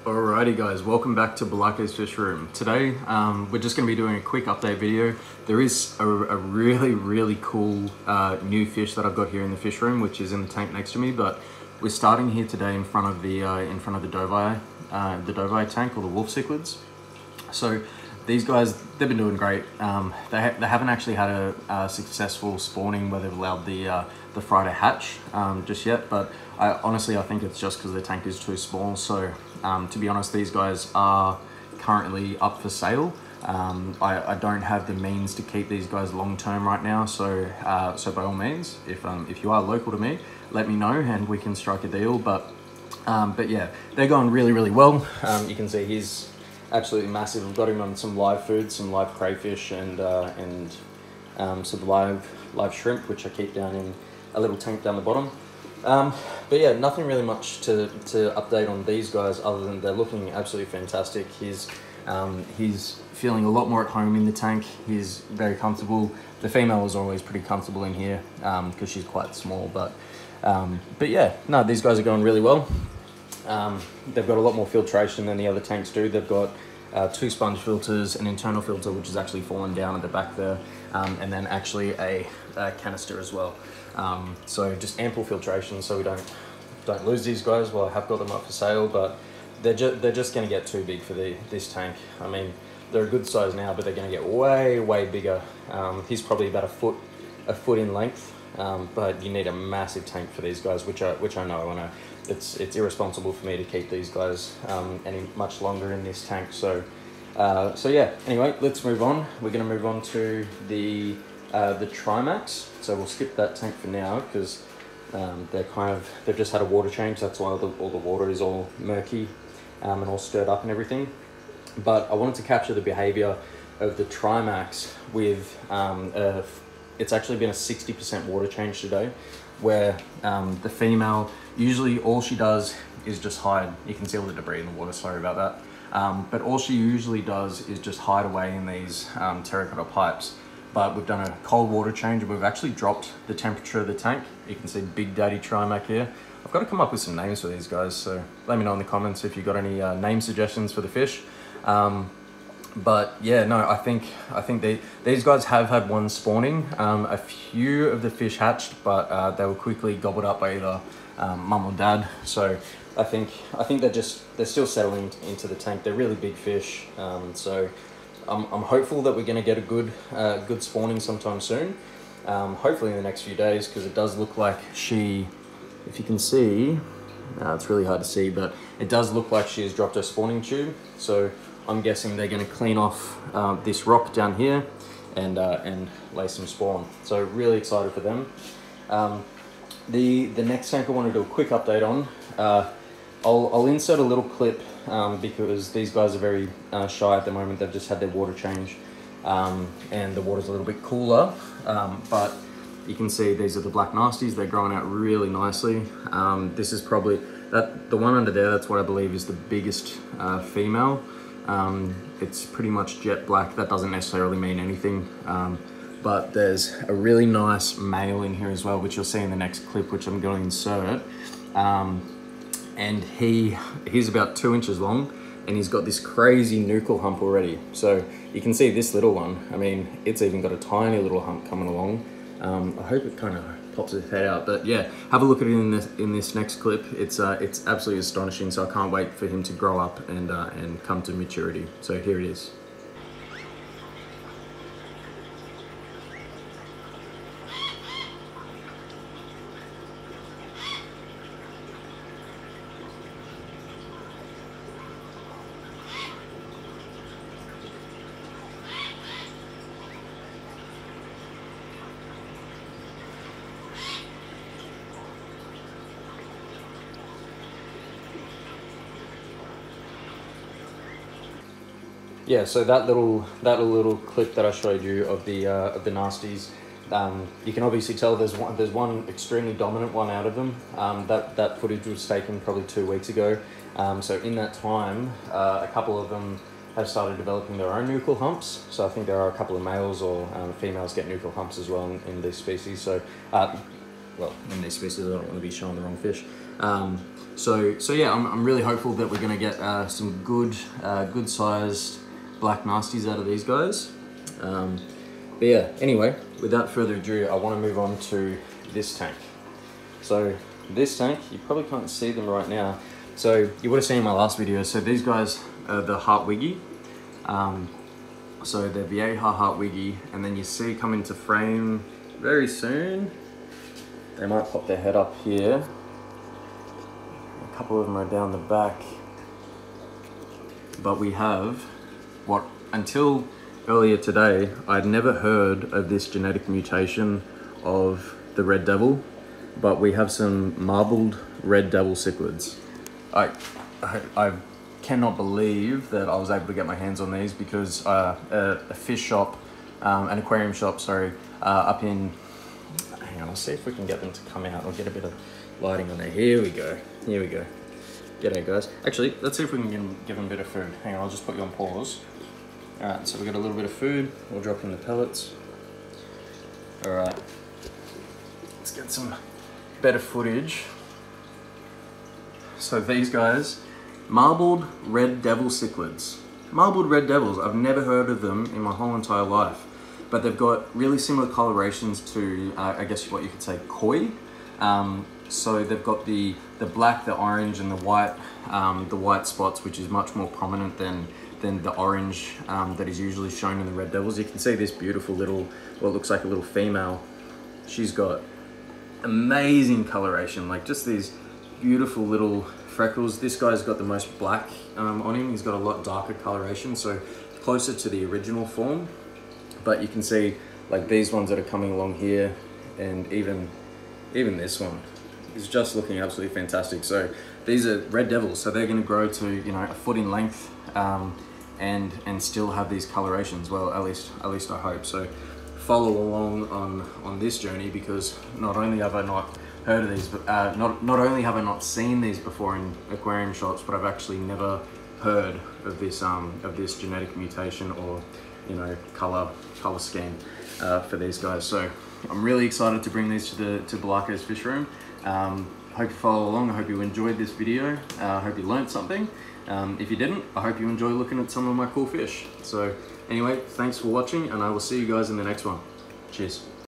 Alrighty guys, welcome back to Balako's Fish Room. Today we're just going to be doing a quick update video. There is a really cool new fish that I've got here in the fish room, which is in the tank next to me, but we're starting here today in front of the Dovii tank, or the wolf cichlids. So these guys, they've been doing great. They haven't actually had a successful spawning where they've allowed the fry to hatch just yet, but honestly I think it's just because the tank is too small. So to be honest, these guys are currently up for sale. I don't have the means to keep these guys long term right now, so by all means, if you are local to me, let me know and we can strike a deal. But yeah, they're going really well. You can see he's absolutely massive. We've got him on some live food, some live crayfish and some live shrimp, which I keep down in a little tank down the bottom. But yeah, nothing really much to update on these guys other than they're looking absolutely fantastic. He's feeling a lot more at home in the tank. He's very comfortable. The female is always pretty comfortable in here because she's quite small. But yeah, no, these guys are going really well. They've got a lot more filtration than the other tanks do. They've got 2 sponge filters, an internal filter which is actually fallen down at the back there, and then actually a canister as well. So just ample filtration so we don't lose these guys. Well, I have got them up for sale, but they're just going to get too big for this tank. I mean, they're a good size now, but they're going to get way bigger. He's probably about a foot in length, but you need a massive tank for these guys, which I know. I know it's irresponsible for me to keep these guys any much longer in this tank. So yeah. Anyway, let's move on. We're going to move on to the Trimacs. So we'll skip that tank for now because they've just had a water change. That's why all the water is all murky and all stirred up and everything. But I wanted to capture the behavior of the Trimacs with it's actually been a 60% water change today, where the female, usually all she does is just hide. You can see all the debris in the water, sorry about that. But all she usually does is just hide away in these terracotta pipes. But we've done a cold water change and we've actually dropped the temperature of the tank. You can see Big Daddy Trimac here. I've got to come up with some names for these guys, so let me know in the comments if you've got any name suggestions for the fish. But yeah, no, I think these guys have had one spawning. A few of the fish hatched, but they were quickly gobbled up by either mum or dad. So I think they're still settling into the tank. They're really big fish. So I'm hopeful that we're going to get a good spawning sometime soon. Hopefully in the next few days, because it does look like she, if you can see, it's really hard to see, but it does look like she has dropped her spawning tube. So I'm guessing they're going to clean off this rock down here and lay some spawn. So really excited for them. The next tank I want to do a quick update on. I'll insert a little clip because these guys are very shy at the moment. They've just had their water change and the water's a little bit cooler. But you can see these are the black Nasties. They're growing out really nicely. This is probably, the one under there, that's what I believe is the biggest female. It's pretty much jet black. That doesn't necessarily mean anything. But there's a really nice male in here as well, which you'll see in the next clip, which I'm going to insert. And he's about 2 inches long, and he's got this crazy Nuchal hump already. So you can see this little one. I mean, it's even got a tiny little hump coming along. I hope it kind of pops its head out, but yeah, have a look at it in this next clip. It's absolutely astonishing. So I can't wait for him to grow up and come to maturity. So here it is. Yeah, so that little clip that I showed you of the Nasties, you can obviously tell there's one extremely dominant one out of them. That footage was taken probably 2 weeks ago. So in that time, a couple of them have started developing their own Nuchal humps. So I think there are a couple of males or females get Nuchal humps as well in this species. So well, in this species, I don't want to be showing the wrong fish. So yeah, I'm really hopeful that we're gonna get some good sized black nasties out of these guys. But yeah, anyway, without further ado, I want to move on to this tank. So this tank, you probably can't see them right now. So you would have seen in my last video, so these guys are the Hartwegi. So they're Vieja Hartwegi, and then you see come into frame very soon. They might pop their head up here. A couple of them are down the back. But we have what, until earlier today, I'd never heard of this genetic mutation of the Red Devil, but we have some Marbled Red Devil Cichlids. I cannot believe that I was able to get my hands on these because a fish shop, an aquarium shop, sorry, up in, hang on, I'll see if we can get them to come out. I'll get a bit of lighting on there. Here we go. Here we go. G'day guys. Actually, let's see if we can give them a bit of food. Hang on, I'll just put you on pause. Alright, so we got a little bit of food. We'll drop in the pellets. Alright. Let's get some better footage. So these guys, Marbled Red Devil Cichlids. Marbled Red Devils, I've never heard of them in my whole entire life. But they've got really similar colorations to, I guess what you could say, koi. So they've got the black, the orange, and the white spots, which is much more prominent than the orange that is usually shown in the Red Devils. You can see this beautiful little, what looks like a little female. She's got amazing coloration, like just these beautiful little freckles. This guy's got the most black on him. He's got a lot darker coloration, so closer to the original form. But you can see like these ones that are coming along here, and even this one is just looking absolutely fantastic. So these are Red Devils, so they're going to grow to, you know, a foot in length, and still have these colorations. Well, at least I hope. So follow along on this journey, because not only have I not heard of these, but not only have I not seen these before in aquarium shops, but I've actually never heard of this genetic mutation or, you know, color scheme for these guys. So I'm really excited to bring these to Balaco's Fish Room. Hope you follow along. I hope you enjoyed this video. I hope you learned something. If you didn't, I hope you enjoy looking at some of my cool fish. So anyway, thanks for watching, and I will see you guys in the next one. Cheers.